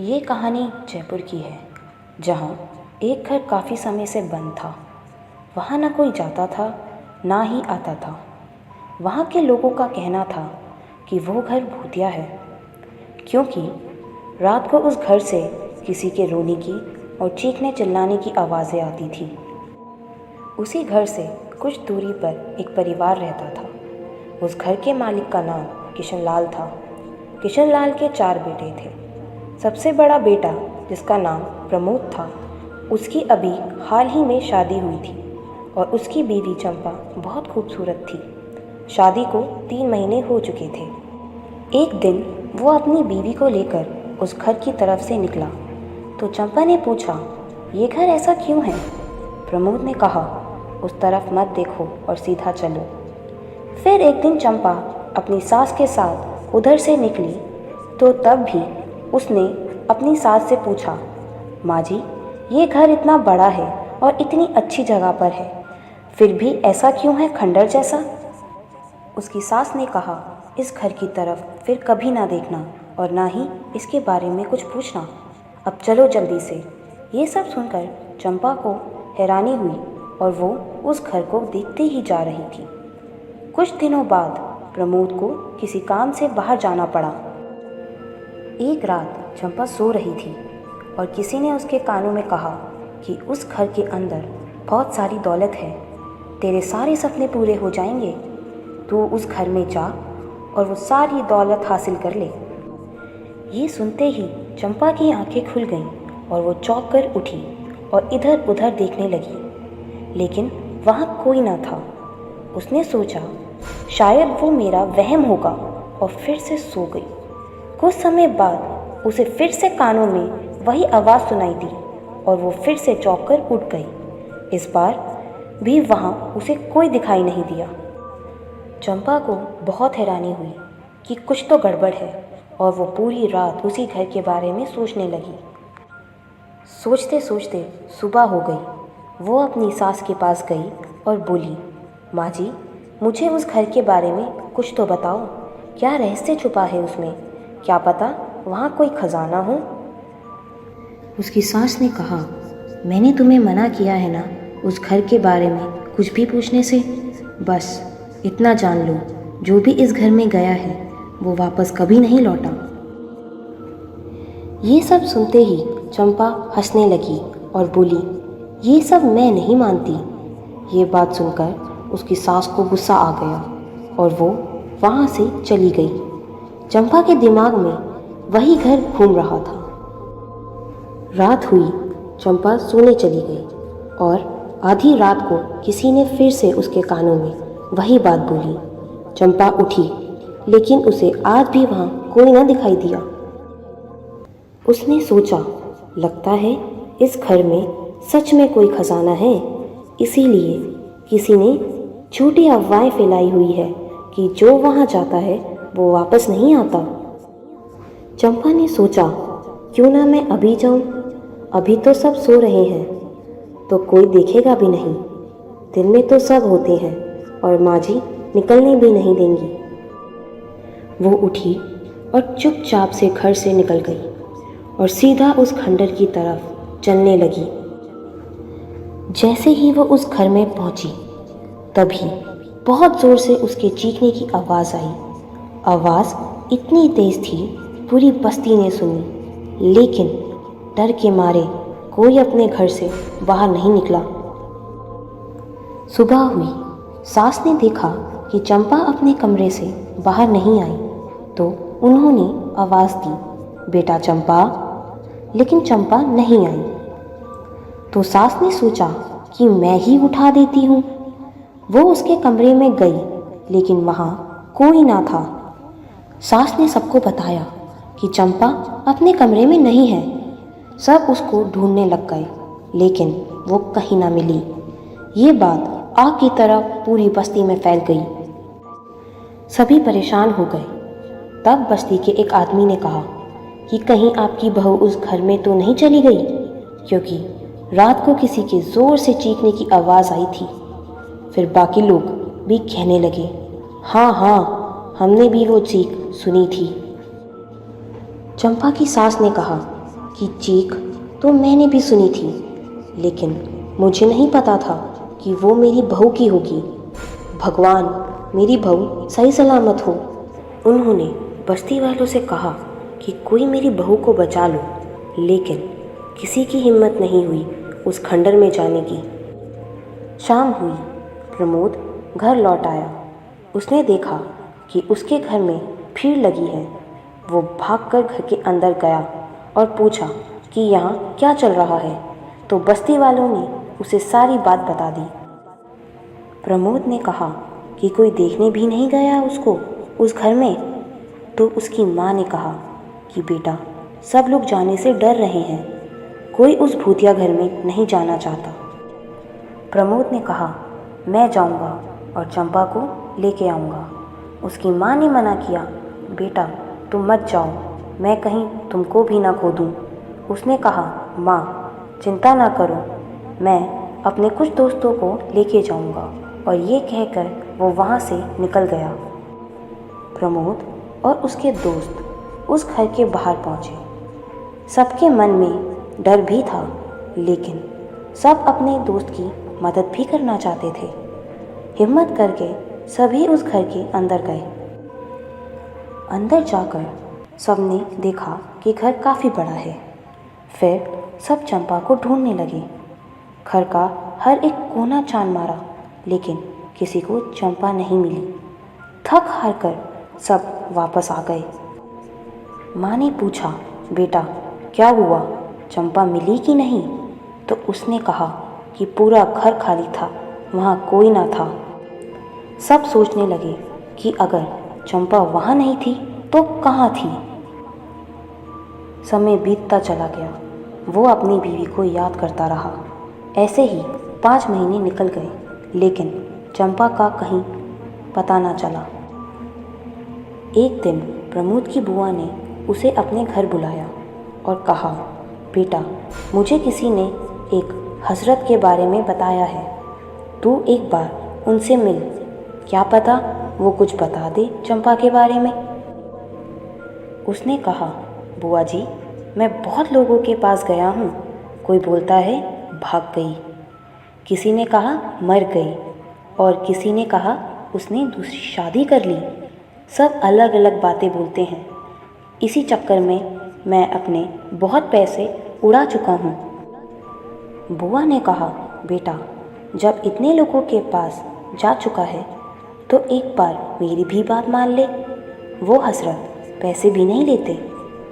ये कहानी जयपुर की है, जहाँ एक घर काफ़ी समय से बंद था। वहाँ ना कोई जाता था, ना ही आता था। वहाँ के लोगों का कहना था कि वो घर भूतिया है, क्योंकि रात को उस घर से किसी के रोने की और चीखने चिल्लाने की आवाज़ें आती थी। उसी घर से कुछ दूरी पर एक परिवार रहता था। उस घर के मालिक का नाम किशनलाल था। किशनलाल के 4 बेटे थे। सबसे बड़ा बेटा, जिसका नाम प्रमोद था, उसकी अभी हाल ही में शादी हुई थी और उसकी बीवी चंपा बहुत खूबसूरत थी। शादी को 3 महीने हो चुके थे। एक दिन वो अपनी बीवी को लेकर उस घर की तरफ से निकला तो चंपा ने पूछा, ये घर ऐसा क्यों है? प्रमोद ने कहा, उस तरफ मत देखो और सीधा चलो। फिर एक दिन चंपा अपनी सास के साथ उधर से निकली तो तब भी उसने अपनी सास से पूछा, माँ जी, ये घर इतना बड़ा है और इतनी अच्छी जगह पर है, फिर भी ऐसा क्यों है खंडर जैसा? उसकी सास ने कहा, इस घर की तरफ फिर कभी ना देखना और ना ही इसके बारे में कुछ पूछना। अब चलो जल्दी से। ये सब सुनकर चंपा को हैरानी हुई और वो उस घर को देखते ही जा रही थी। कुछ दिनों बाद प्रमोद को किसी काम से बाहर जाना पड़ा। एक रात चंपा सो रही थी और किसी ने उसके कानों में कहा कि उस घर के अंदर बहुत सारी दौलत है, तेरे सारे सपने पूरे हो जाएंगे। तू उस घर में जा और वो सारी दौलत हासिल कर ले। ये सुनते ही चंपा की आंखें खुल गईं और वो चौंक कर उठी और इधर उधर देखने लगी, लेकिन वहाँ कोई ना था। उसने सोचा, शायद वो मेरा वहम होगा, और फिर से सो गई। कुछ समय बाद उसे फिर से कानों में वही आवाज़ सुनाई दी और वो फिर से चौंक कर उठ गई। इस बार भी वहाँ उसे कोई दिखाई नहीं दिया। चंपा को बहुत हैरानी हुई कि कुछ तो गड़बड़ है और वो पूरी रात उसी घर के बारे में सोचने लगी। सोचते सोचते सुबह हो गई। वो अपनी सास के पास गई और बोली, माँ जी, मुझे उस घर के बारे में कुछ तो बताओ। क्या रहस्य छुपा है उसमें? क्या पता वहाँ कोई खजाना हो। उसकी सास ने कहा, मैंने तुम्हें मना किया है ना उस घर के बारे में कुछ भी पूछने से। बस इतना जान लो, जो भी इस घर में गया है वो वापस कभी नहीं लौटा। ये सब सुनते ही चंपा हंसने लगी और बोली, ये सब मैं नहीं मानती। ये बात सुनकर उसकी सास को गुस्सा आ गया और वो वहाँ से चली गई। चंपा के दिमाग में वही घर घूम रहा था। रात हुई, चंपा सोने चली गई और आधी रात को किसी ने फिर से उसके कानों में वही बात बोली। चंपा उठी, लेकिन उसे आज भी वहाँ कोई न दिखाई दिया। उसने सोचा, लगता है इस घर में सच में कोई खजाना है, इसीलिए किसी ने झूठी अफवाहें फैलाई हुई है कि जो वहाँ जाता है वो वापस नहीं आता। चंपा ने सोचा, क्यों ना मैं अभी जाऊँ? अभी तो सब सो रहे हैं तो कोई देखेगा भी नहीं। दिन में तो सब होते हैं और माँ जी निकलने भी नहीं देंगी। वो उठी और चुपचाप से घर से निकल गई और सीधा उस खंडर की तरफ चलने लगी। जैसे ही वो उस घर में पहुंची, तभी बहुत ज़ोर से उसके चीखने की आवाज़ आई। आवाज़ इतनी तेज़ थी पूरी बस्ती ने सुनी, लेकिन डर के मारे कोई अपने घर से बाहर नहीं निकला। सुबह हुई। सास ने देखा कि चंपा अपने कमरे से बाहर नहीं आई तो उन्होंने आवाज़ दी, बेटा चंपा। लेकिन चंपा नहीं आई तो सास ने सोचा कि मैं ही उठा देती हूँ। वो उसके कमरे में गई, लेकिन वहाँ कोई ना था। सास ने सबको बताया कि चंपा अपने कमरे में नहीं है। सब उसको ढूंढने लग गए, लेकिन वो कहीं ना मिली। ये बात आग की तरह पूरी बस्ती में फैल गई। सभी परेशान हो गए। तब बस्ती के एक आदमी ने कहा कि कहीं आपकी बहू उस घर में तो नहीं चली गई, क्योंकि रात को किसी के ज़ोर से चीखने की आवाज़ आई थी। फिर बाकी लोग भी कहने लगे, हाँ हाँ, हमने भी वो चीख सुनी थी। चंपा की सास ने कहा, कि चीख तो मैंने भी सुनी थी, लेकिन मुझे नहीं पता था कि वो मेरी बहू की होगी। भगवान मेरी बहू सही सलामत हो। उन्होंने बस्ती वालों से कहा कि कोई मेरी बहू को बचा लो, लेकिन किसी की हिम्मत नहीं हुई उस खंडर में जाने की। शाम हुई, प्रमोद घर लौट आया। उसने देखा कि उसके घर में भीड़ लगी है। वो भागकर घर के अंदर गया और पूछा कि यहाँ क्या चल रहा है, तो बस्ती वालों ने उसे सारी बात बता दी। प्रमोद ने कहा कि कोई देखने भी नहीं गया उसको उस घर में। तो उसकी माँ ने कहा कि बेटा, सब लोग जाने से डर रहे हैं, कोई उस भूतिया घर में नहीं जाना चाहता। प्रमोद ने कहा, मैं जाऊंगा और चंपा को लेके आऊंगा। उसकी माँ ने मना किया, बेटा तुम मत जाओ, मैं कहीं तुमको भी ना खो दूँ। उसने कहा, माँ चिंता ना करो, मैं अपने कुछ दोस्तों को लेके जाऊंगा। और ये कहकर वो वहाँ से निकल गया। प्रमोद और उसके दोस्त उस घर के बाहर पहुँचे। सबके मन में डर भी था, लेकिन सब अपने दोस्त की मदद भी करना चाहते थे। हिम्मत करके सभी उस घर के अंदर गए। अंदर जाकर सबने देखा कि घर काफ़ी बड़ा है। फिर सब चंपा को ढूंढने लगे। घर का हर एक कोना छान मारा, लेकिन किसी को चंपा नहीं मिली। थक हार कर सब वापस आ गए। माँ ने पूछा, बेटा क्या हुआ, चंपा मिली कि नहीं? तो उसने कहा कि पूरा घर खाली था, वहाँ कोई ना था। सब सोचने लगे कि अगर चंपा वहाँ नहीं थी तो कहाँ थी। समय बीतता चला गया। वो अपनी बीवी को याद करता रहा। ऐसे ही 5 महीने निकल गए, लेकिन चंपा का कहीं पता ना चला। एक दिन प्रमोद की बुआ ने उसे अपने घर बुलाया और कहा, बेटा मुझे किसी ने एक हजरत के बारे में बताया है, तू एक बार उनसे मिल, क्या पता वो कुछ बता दे चंपा के बारे में। उसने कहा, बुआ जी मैं बहुत लोगों के पास गया हूँ, कोई बोलता है भाग गई, किसी ने कहा मर गई, और किसी ने कहा उसने दूसरी शादी कर ली। सब अलग अलग बातें बोलते हैं। इसी चक्कर में मैं अपने बहुत पैसे उड़ा चुका हूँ। बुआ ने कहा, बेटा जब इतने लोगों के पास जा चुका है तो एक बार मेरी भी बात मान ले। वो हजरत पैसे भी नहीं लेते,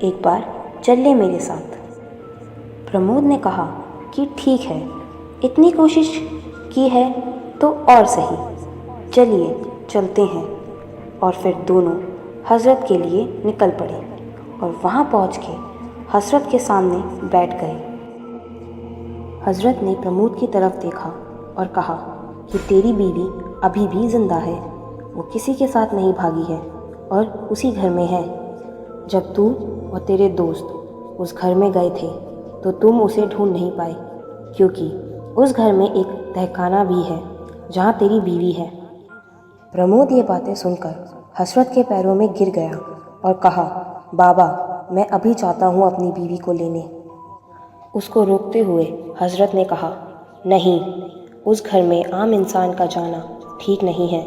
एक बार चल ले मेरे साथ। प्रमोद ने कहा कि ठीक है, इतनी कोशिश की है तो और सही, चलिए चलते हैं। और फिर दोनों हजरत के लिए निकल पड़े और वहाँ पहुँच के हजरत के सामने बैठ गए। हजरत ने प्रमोद की तरफ देखा और कहा कि तेरी बीवी अभी भी जिंदा है, वो किसी के साथ नहीं भागी है और उसी घर में है। जब तू और तेरे दोस्त उस घर में गए थे तो तुम उसे ढूंढ नहीं पाए, क्योंकि उस घर में एक तहखाना भी है जहाँ तेरी बीवी है। प्रमोद ये बातें सुनकर हसरत के पैरों में गिर गया और कहा, बाबा मैं अभी चाहता हूँ अपनी बीवी को लेने। उसको रोकते हुए हजरत ने कहा, नहीं, उस घर में आम इंसान का जाना ठीक नहीं है,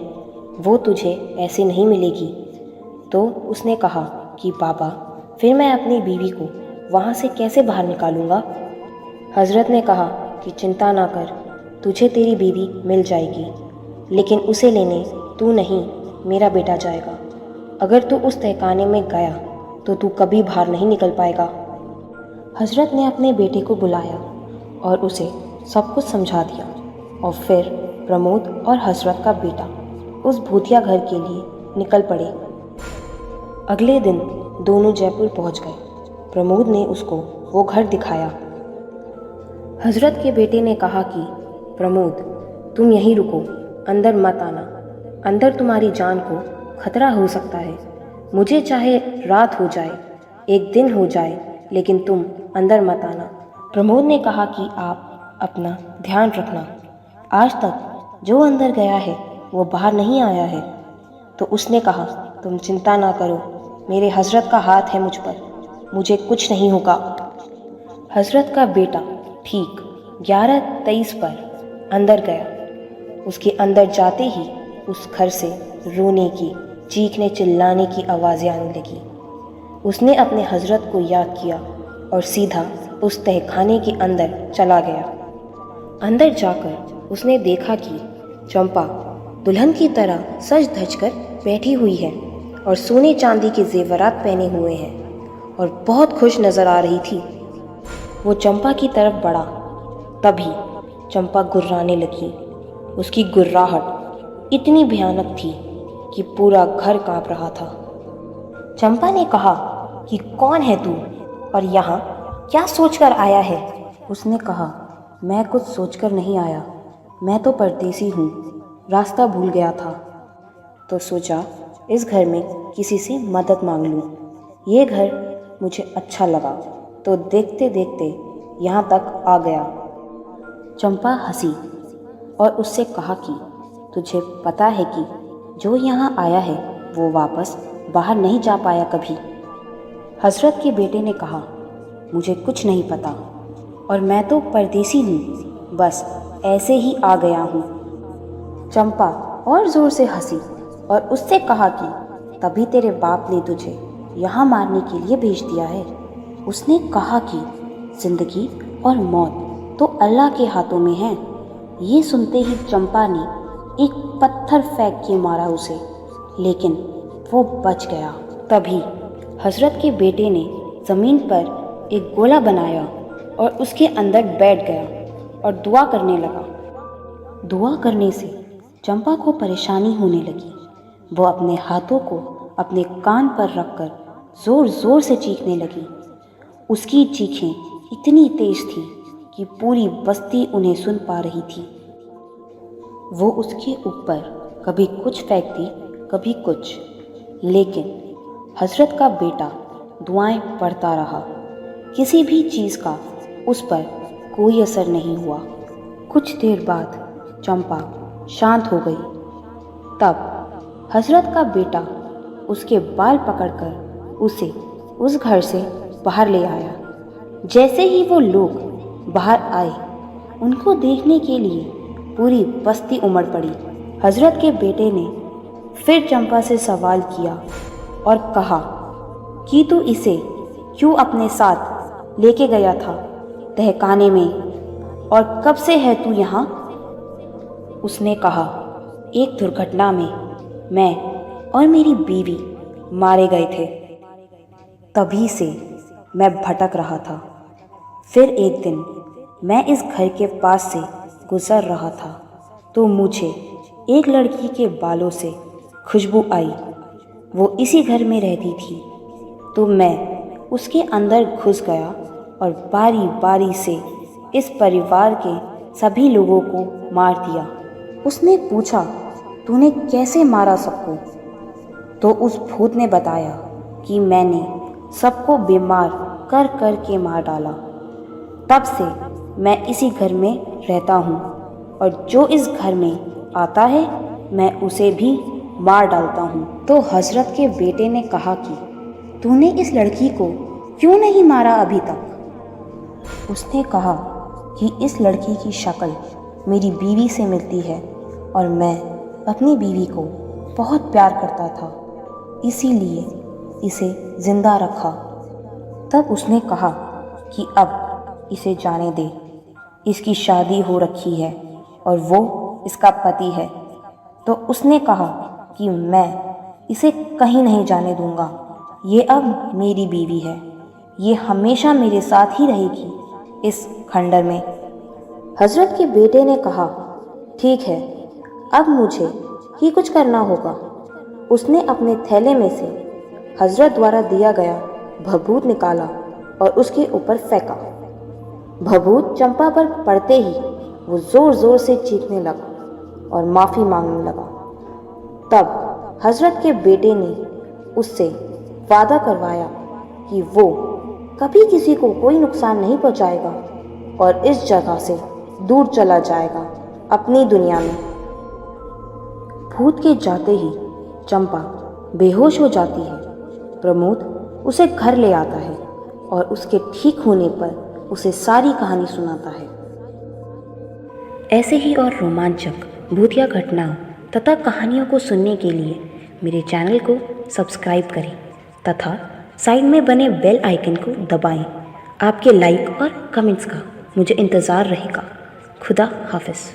वो तुझे ऐसे नहीं मिलेगी। तो उसने कहा कि बाबा फिर मैं अपनी बीवी को वहाँ से कैसे बाहर निकालूंगा? हजरत ने कहा कि चिंता ना कर, तुझे तेरी बीवी मिल जाएगी, लेकिन उसे लेने तू नहीं, मेरा बेटा जाएगा। अगर तू उस तहखाने में गया तो तू कभी बाहर नहीं निकल पाएगा। हजरत ने अपने बेटे को बुलाया और उसे सब कुछ समझा दिया, और फिर प्रमोद और हजरत का बेटा उस भूतिया घर के लिए निकल पड़े। अगले दिन दोनों जयपुर पहुंच गए। प्रमोद ने उसको वो घर दिखाया। हजरत के बेटे ने कहा कि प्रमोद तुम यहीं रुको, अंदर मत आना, अंदर तुम्हारी जान को खतरा हो सकता है। मुझे चाहे रात हो जाए, एक दिन हो जाए, लेकिन तुम अंदर मत आना। प्रमोद ने कहा कि आप अपना ध्यान रखना, आज तक जो अंदर गया है वो बाहर नहीं आया है। तो उसने कहा, तुम चिंता ना करो, मेरे हजरत का हाथ है मुझ पर, मुझे कुछ नहीं होगा। हजरत का बेटा ठीक 11:23 पर अंदर गया। उसके अंदर जाते ही उस घर से रोने की, चीखने चिल्लाने की आवाज़ें आने लगी। उसने अपने हजरत को याद किया और सीधा उस तहखाने के अंदर चला गया। अंदर जाकर उसने देखा कि चंपा दुल्हन की तरह सज धज कर बैठी हुई है और सोने चांदी के जेवरात पहने हुए हैं और बहुत खुश नजर आ रही थी। वो चंपा की तरफ बढ़ा, तभी चंपा गुर्राने लगी। उसकी गुर्राहट इतनी भयानक थी कि पूरा घर कांप रहा था। चंपा ने कहा कि कौन है तू और यहाँ क्या सोचकर आया है? उसने कहा, मैं कुछ सोचकर नहीं आया, मैं तो परदेसी हूँ, रास्ता भूल गया था, तो सोचा इस घर में किसी से मदद मांग लूँ। ये घर मुझे अच्छा लगा तो देखते देखते यहाँ तक आ गया। चंपा हंसी और उससे कहा कि तुझे पता है कि जो यहाँ आया है वो वापस बाहर नहीं जा पाया कभी। हजरत के बेटे ने कहा, मुझे कुछ नहीं पता और मैं तो परदेसी हूँ, बस ऐसे ही आ गया हूँ। चंपा और ज़ोर से हंसी और उससे कहा कि तभी तेरे बाप ने तुझे यहाँ मारने के लिए भेज दिया है। उसने कहा कि जिंदगी और मौत तो अल्लाह के हाथों में है। ये सुनते ही चंपा ने एक पत्थर फेंक के मारा उसे, लेकिन वो बच गया। तभी हजरत के बेटे ने ज़मीन पर एक गोला बनाया और उसके अंदर बैठ गया और दुआ करने लगा। दुआ करने से चंपा को परेशानी होने लगी। वो अपने हाथों को अपने कान पर रखकर ज़ोर ज़ोर से चीखने लगी। उसकी चीखें इतनी तेज थी कि पूरी बस्ती उन्हें सुन पा रही थी। वो उसके ऊपर कभी कुछ फेंकती, कभी कुछ, लेकिन हजरत का बेटा दुआएं पढ़ता रहा। किसी भी चीज़ का उस पर कोई असर नहीं हुआ। कुछ देर बाद चंपा शांत हो गई। तब हजरत का बेटा उसके बाल पकड़कर उसे उस घर से बाहर ले आया। जैसे ही वो लोग बाहर आए, उनको देखने के लिए पूरी बस्ती उमड़ पड़ी। हजरत के बेटे ने फिर चंपा से सवाल किया और कहा कि तू इसे क्यों अपने साथ लेके गया था तहखाने में, और कब से है तू यहाँ? उसने कहा, एक दुर्घटना में मैं और मेरी बीवी मारे गए थे, तभी से मैं भटक रहा था। फिर एक दिन मैं इस घर के पास से गुजर रहा था तो मुझे एक लड़की के बालों से खुशबू आई। वो इसी घर में रहती थी, तो मैं उसके अंदर घुस गया और बारी बारी से इस परिवार के सभी लोगों को मार दिया। उसने पूछा, तूने कैसे मारा सबको? तो उस भूत ने बताया कि मैंने सबको बीमार कर कर के मार डाला। तब से मैं इसी घर में रहता हूँ और जो इस घर में आता है मैं उसे भी मार डालता हूँ। तो हजरत के बेटे ने कहा कि तूने इस लड़की को क्यों नहीं मारा अभी तक? उसने कहा कि इस लड़की की शक्ल मेरी बीवी से मिलती है और मैं अपनी बीवी को बहुत प्यार करता था, इसीलिए इसे जिंदा रखा। तब उसने कहा कि अब इसे जाने दे, इसकी शादी हो रखी है और वो इसका पति है। तो उसने कहा कि मैं इसे कहीं नहीं जाने दूंगा, ये अब मेरी बीवी है, ये हमेशा मेरे साथ ही रहेगी इस खंडर में। हजरत के बेटे ने कहा, ठीक है, अब मुझे ही कुछ करना होगा। उसने अपने थैले में से हजरत द्वारा दिया गया भभूत निकाला और उसके ऊपर फेंका। भभूत चंपा पर पड़ते ही वो जोर जोर से चीखने लगा और माफ़ी मांगने लगा। तब हजरत के बेटे ने उससे वादा करवाया कि वो कभी किसी को कोई नुकसान नहीं पहुंचाएगा और इस जगह से दूर चला जाएगा अपनी दुनिया में। भूत के जाते ही चंपा बेहोश हो जाती है। प्रमोद उसे घर ले आता है और उसके ठीक होने पर उसे सारी कहानी सुनाता है। ऐसे ही और रोमांचक भूतिया घटनाओं तथा कहानियों को सुनने के लिए मेरे चैनल को सब्सक्राइब करें तथा साइड में बने बेल आइकन को दबाएं। आपके लाइक और कमेंट्स का मुझे इंतज़ार रहेगा। खुदा हाफिज़।